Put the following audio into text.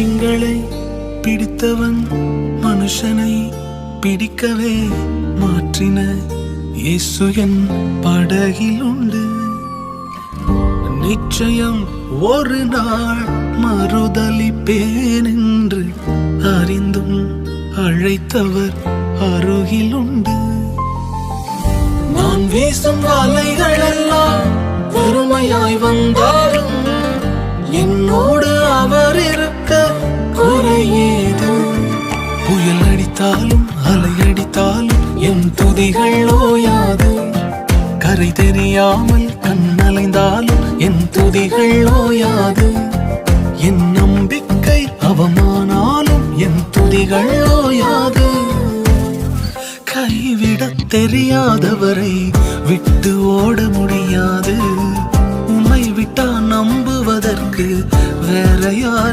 எங்களை பிடித்தவன் மனுஷனை பிடிக்கவே மாற்றின இயேசு என் படகில் உண்டு. நிச்சயம் ஒரு நாள் மறுதலிப்பேன் என்று அறிந்தும் அழைத்தவர் அருகில் உண்டு. நான் வீசும் வலைகள் எல்லாம் வெறுமையாய் வந்தாலும் என்னோடு அவர் இருக்க குறையேது. புயல் அடித்தாலும் அலை அடித்தாலும் என் துதிகள் ஓயாது. கரை தெரியாமல் கண்ணலைந்தாலும் என் துதிகள் ஓயாது. என் நம்பிக்கை அவமானாலும் என் துதிகள் ஓயாது. கைவிடத் தெரியாதவரை விட்டு ஓட முடியாது. உம்மை விட்டா நம்புவதற்கு வேற யார்?